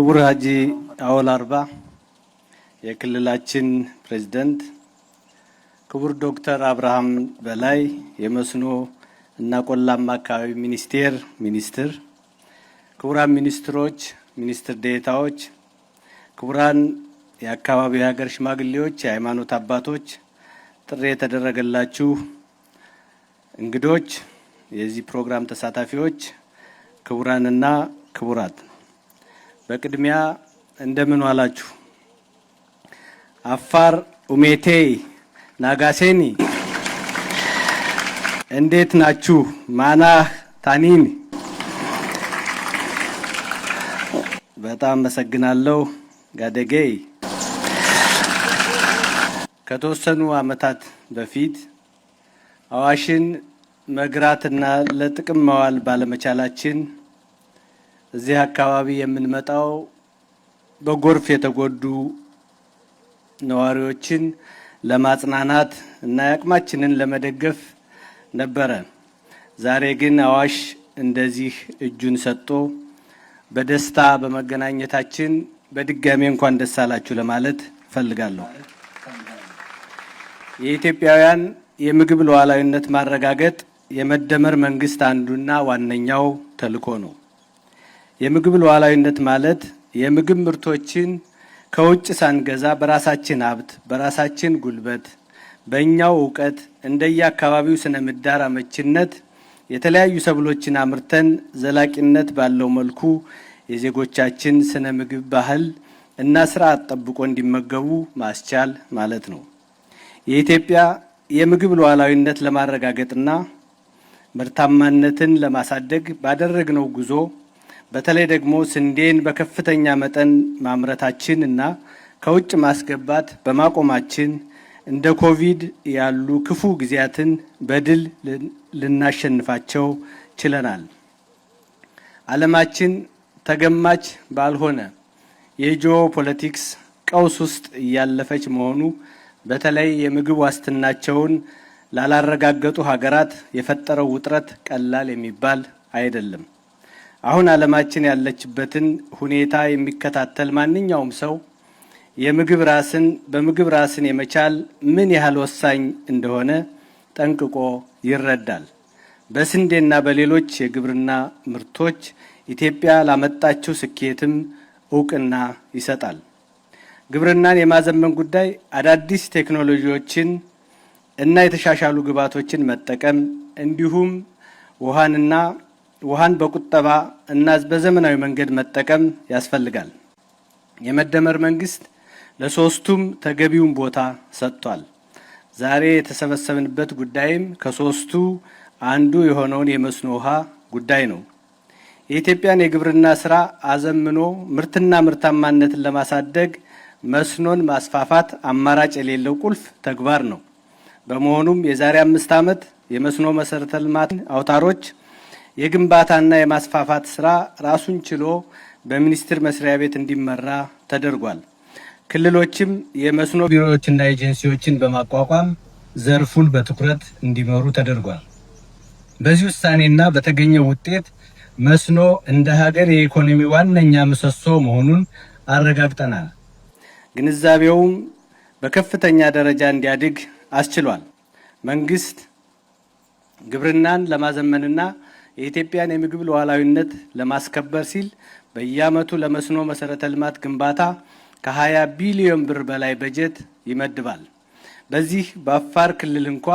ክቡር ሀጂ አወል አርባ የክልላችን ፕሬዝዳንት፣ ክቡር ዶክተር አብርሃም በላይ የመስኖ እና ቆላማ አካባቢ ሚኒስትር፣ ክቡራን ሚኒስትሮች፣ ሚኒስትር ዴኤታዎች፣ ክቡራን የአካባቢው ሀገር ሽማግሌዎች፣ የሃይማኖት አባቶች፣ ጥሪ የተደረገላችሁ እንግዶች፣ የዚህ ፕሮግራም ተሳታፊዎች፣ ክቡራንና ክቡራት በቅድሚያ እንደምን ዋላችሁ? አፋር ኡሜቴ ናጋሴኒ እንዴት ናችሁ? ማናህ ታኒን በጣም አመሰግናለሁ። ጋደገይ ከተወሰኑ ዓመታት በፊት አዋሽን መግራትና ለጥቅም ማዋል ባለመቻላችን እዚህ አካባቢ የምንመጣው በጎርፍ የተጎዱ ነዋሪዎችን ለማጽናናት እና ያቅማችንን ለመደገፍ ነበረ። ዛሬ ግን አዋሽ እንደዚህ እጁን ሰጥቶ በደስታ በመገናኘታችን በድጋሚ እንኳን ደስ አላችሁ ለማለት ፈልጋለሁ። የኢትዮጵያውያን የምግብ ሉዓላዊነት ማረጋገጥ የመደመር መንግስት አንዱና ዋነኛው ተልዕኮ ነው። የምግብ ሉዓላዊነት ማለት የምግብ ምርቶችን ከውጭ ሳንገዛ በራሳችን ሀብት፣ በራሳችን ጉልበት፣ በእኛው እውቀት እንደየአካባቢው ስነ ምህዳር አመችነት የተለያዩ ሰብሎችን አምርተን ዘላቂነት ባለው መልኩ የዜጎቻችን ስነ ምግብ ባህል እና ስርዓት ጠብቆ እንዲመገቡ ማስቻል ማለት ነው። የኢትዮጵያ የምግብ ሉዓላዊነት ለማረጋገጥና ምርታማነትን ለማሳደግ ባደረግነው ጉዞ በተለይ ደግሞ ስንዴን በከፍተኛ መጠን ማምረታችን እና ከውጭ ማስገባት በማቆማችን እንደ ኮቪድ ያሉ ክፉ ጊዜያትን በድል ልናሸንፋቸው ችለናል። ዓለማችን ተገማች ባልሆነ የጂኦ ፖለቲክስ ቀውስ ውስጥ እያለፈች መሆኑ በተለይ የምግብ ዋስትናቸውን ላላረጋገጡ ሀገራት የፈጠረው ውጥረት ቀላል የሚባል አይደለም። አሁን ዓለማችን ያለችበትን ሁኔታ የሚከታተል ማንኛውም ሰው በምግብ ራስን የመቻል ምን ያህል ወሳኝ እንደሆነ ጠንቅቆ ይረዳል። በስንዴና በሌሎች የግብርና ምርቶች ኢትዮጵያ ላመጣችው ስኬትም እውቅና ይሰጣል። ግብርናን የማዘመን ጉዳይ አዳዲስ ቴክኖሎጂዎችን እና የተሻሻሉ ግብዓቶችን መጠቀም እንዲሁም ውሃን በቁጠባ እና በዘመናዊ መንገድ መጠቀም ያስፈልጋል። የመደመር መንግስት ለሶስቱም ተገቢውን ቦታ ሰጥቷል። ዛሬ የተሰበሰብንበት ጉዳይም ከሶስቱ አንዱ የሆነውን የመስኖ ውሃ ጉዳይ ነው። የኢትዮጵያን የግብርና ስራ አዘምኖ ምርትና ምርታማነትን ለማሳደግ መስኖን ማስፋፋት አማራጭ የሌለው ቁልፍ ተግባር ነው። በመሆኑም የዛሬ 5 ዓመት የመስኖ መሰረተ ልማት አውታሮች የግንባታና የማስፋፋት ስራ ራሱን ችሎ በሚኒስቴር መስሪያ ቤት እንዲመራ ተደርጓል። ክልሎችም የመስኖ ቢሮዎችና ኤጀንሲዎችን በማቋቋም ዘርፉን በትኩረት እንዲመሩ ተደርጓል። በዚህ ውሳኔና በተገኘው ውጤት መስኖ እንደ ሀገር የኢኮኖሚ ዋነኛ ምሰሶ መሆኑን አረጋግጠናል። ግንዛቤውም በከፍተኛ ደረጃ እንዲያድግ አስችሏል። መንግስት ግብርናን ለማዘመንና የኢትዮጵያን የምግብ ሉዓላዊነት ለማስከበር ሲል በየዓመቱ ለመስኖ መሰረተ ልማት ግንባታ ከ20 ቢሊዮን ብር በላይ በጀት ይመድባል። በዚህ በአፋር ክልል እንኳ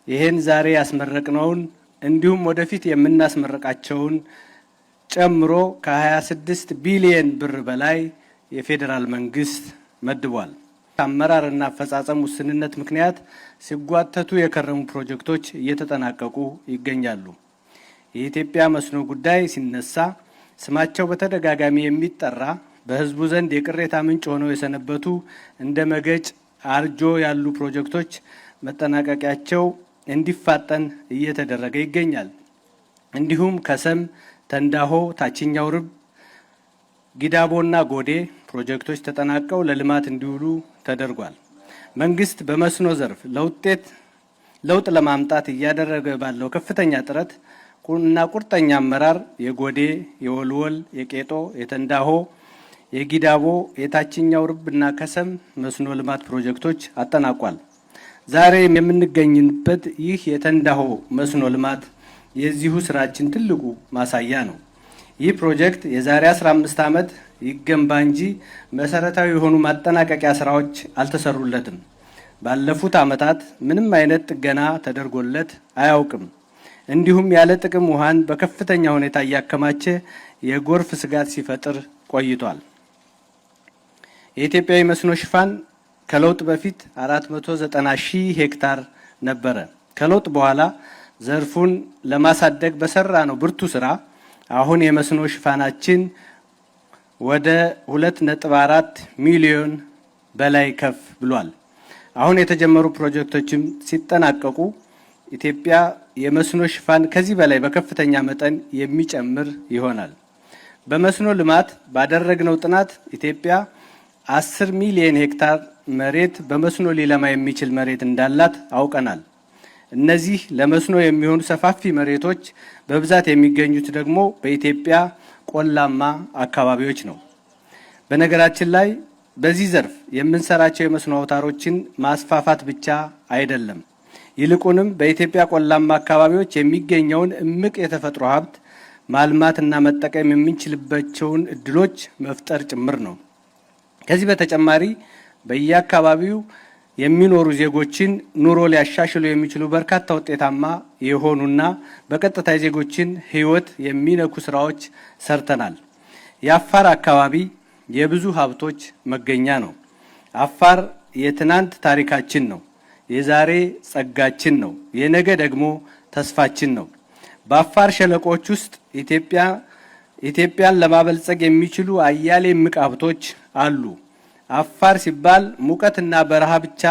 ይሄን ዛሬ ያስመረቅነውን እንዲሁም ወደፊት የምናስመረቃቸውን ጨምሮ ከ26 ቢሊዮን ብር በላይ የፌዴራል መንግስት መድቧል። አመራርና አፈጻጸም ውስንነት ምክንያት ሲጓተቱ የከረሙ ፕሮጀክቶች እየተጠናቀቁ ይገኛሉ። የኢትዮጵያ መስኖ ጉዳይ ሲነሳ ስማቸው በተደጋጋሚ የሚጠራ በህዝቡ ዘንድ የቅሬታ ምንጭ ሆነው የሰነበቱ እንደ መገጭ፣ አርጆ ያሉ ፕሮጀክቶች መጠናቀቂያቸው እንዲፋጠን እየተደረገ ይገኛል። እንዲሁም ከሰም፣ ተንዳሆ፣ ታችኛው ርብ፣ ጊዳቦና ጎዴ ፕሮጀክቶች ተጠናቀው ለልማት እንዲውሉ ተደርጓል። መንግስት በመስኖ ዘርፍ ለውጥ ለማምጣት እያደረገ ባለው ከፍተኛ ጥረት እና ቁርጠኛ አመራር የጎዴ፣ የወልወል፣ የቄጦ፣ የተንዳሆ የጊዳቦ የታችኛው ርብና ከሰም መስኖ ልማት ፕሮጀክቶች አጠናቋል። ዛሬ የምንገኝበት ይህ የተንዳሆ መስኖ ልማት የዚሁ ስራችን ትልቁ ማሳያ ነው። ይህ ፕሮጀክት የዛሬ 15 ዓመት ይገንባ እንጂ መሰረታዊ የሆኑ ማጠናቀቂያ ስራዎች አልተሰሩለትም። ባለፉት ዓመታት ምንም አይነት ጥገና ተደርጎለት አያውቅም። እንዲሁም ያለ ጥቅም ውሃን በከፍተኛ ሁኔታ እያከማቸ የጎርፍ ስጋት ሲፈጥር ቆይቷል። የኢትዮጵያ መስኖ ሽፋን ከለውጥ በፊት 490 ሺህ ሄክታር ነበረ። ከለውጥ በኋላ ዘርፉን ለማሳደግ በሰራ ነው ብርቱ ስራ አሁን የመስኖ ሽፋናችን ወደ 2.4 ሚሊዮን በላይ ከፍ ብሏል። አሁን የተጀመሩ ፕሮጀክቶችም ሲጠናቀቁ ኢትዮጵያ የመስኖ ሽፋን ከዚህ በላይ በከፍተኛ መጠን የሚጨምር ይሆናል። በመስኖ ልማት ባደረግነው ጥናት ኢትዮጵያ 10 ሚሊዮን ሄክታር መሬት በመስኖ ሊለማ የሚችል መሬት እንዳላት አውቀናል። እነዚህ ለመስኖ የሚሆኑ ሰፋፊ መሬቶች በብዛት የሚገኙት ደግሞ በኢትዮጵያ ቆላማ አካባቢዎች ነው። በነገራችን ላይ በዚህ ዘርፍ የምንሰራቸው የመስኖ አውታሮችን ማስፋፋት ብቻ አይደለም፣ ይልቁንም በኢትዮጵያ ቆላማ አካባቢዎች የሚገኘውን እምቅ የተፈጥሮ ሀብት ማልማትና መጠቀም የምንችልባቸውን እድሎች መፍጠር ጭምር ነው። ከዚህ በተጨማሪ በየአካባቢው የሚኖሩ ዜጎችን ኑሮ ሊያሻሽሉ የሚችሉ በርካታ ውጤታማ የሆኑና በቀጥታ የዜጎችን ሕይወት የሚነኩ ስራዎች ሰርተናል። የአፋር አካባቢ የብዙ ሀብቶች መገኛ ነው። አፋር የትናንት ታሪካችን ነው፣ የዛሬ ጸጋችን ነው፣ የነገ ደግሞ ተስፋችን ነው። በአፋር ሸለቆች ውስጥ ኢትዮጵያን ለማበልጸግ የሚችሉ አያሌ እምቅ ሀብቶች አሉ። አፋር ሲባል ሙቀትና በረሃ ብቻ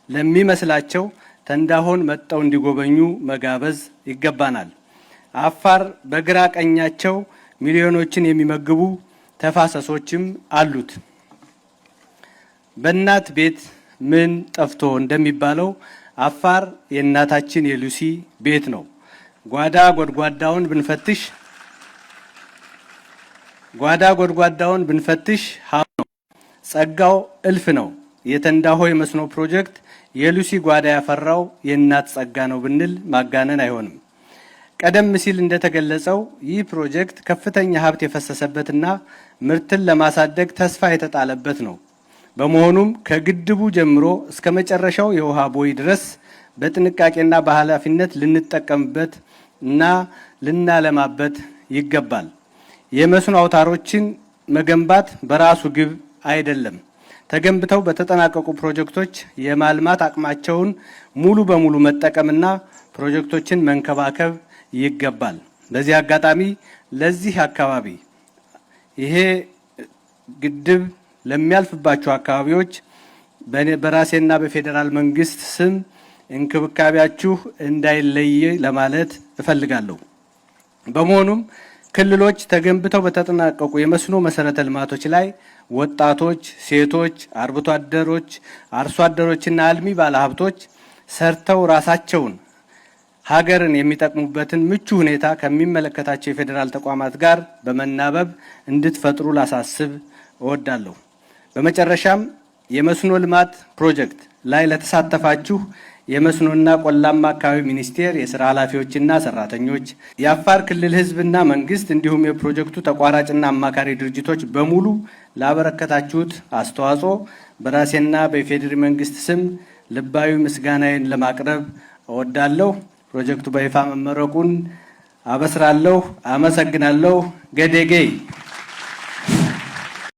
ለሚመስላቸው ተንዳሆን መጠው እንዲጎበኙ መጋበዝ ይገባናል። አፋር በግራ ቀኛቸው ሚሊዮኖችን የሚመግቡ ተፋሰሶችም አሉት። በእናት ቤት ምን ጠፍቶ እንደሚባለው አፋር የእናታችን የሉሲ ቤት ነው። ጓዳ ጎድጓዳውን ብንፈትሽ ሀብ ነው። ጸጋው እልፍ ነው። የተንዳሆ የመስኖ ፕሮጀክት የሉሲ ጓዳ ያፈራው የእናት ጸጋ ነው ብንል ማጋነን አይሆንም። ቀደም ሲል እንደተገለጸው ይህ ፕሮጀክት ከፍተኛ ሀብት የፈሰሰበትና ምርትን ለማሳደግ ተስፋ የተጣለበት ነው። በመሆኑም ከግድቡ ጀምሮ እስከ መጨረሻው የውሃ ቦይ ድረስ በጥንቃቄና በኃላፊነት ልንጠቀምበት እና ልናለማበት ይገባል። የመስኖ አውታሮችን መገንባት በራሱ ግብ አይደለም። ተገንብተው በተጠናቀቁ ፕሮጀክቶች የማልማት አቅማቸውን ሙሉ በሙሉ መጠቀምና ፕሮጀክቶችን መንከባከብ ይገባል። በዚህ አጋጣሚ ለዚህ አካባቢ ይሄ ግድብ ለሚያልፍባቸው አካባቢዎች በራሴና በፌዴራል መንግስት ስም እንክብካቤያችሁ እንዳይለይ ለማለት እፈልጋለሁ። በመሆኑም ክልሎች ተገንብተው በተጠናቀቁ የመስኖ መሰረተ ልማቶች ላይ ወጣቶች፣ ሴቶች፣ አርብቶ አደሮች፣ አርሶ አደሮችና አልሚ ባለሀብቶች ሰርተው ራሳቸውን ሀገርን የሚጠቅሙበትን ምቹ ሁኔታ ከሚመለከታቸው የፌዴራል ተቋማት ጋር በመናበብ እንድትፈጥሩ ላሳስብ እወዳለሁ። በመጨረሻም የመስኖ ልማት ፕሮጀክት ላይ ለተሳተፋችሁ የመስኖና ቆላማ አካባቢ ሚኒስቴር የስራ ኃላፊዎችና ሰራተኞች፣ የአፋር ክልል ህዝብና መንግስት እንዲሁም የፕሮጀክቱ ተቋራጭና አማካሪ ድርጅቶች በሙሉ ላበረከታችሁት አስተዋጽኦ በራሴና በፌዴራል መንግስት ስም ልባዊ ምስጋናዬን ለማቅረብ እወዳለሁ። ፕሮጀክቱ በይፋ መመረቁን አበስራለሁ። አመሰግናለሁ። ገዴጌ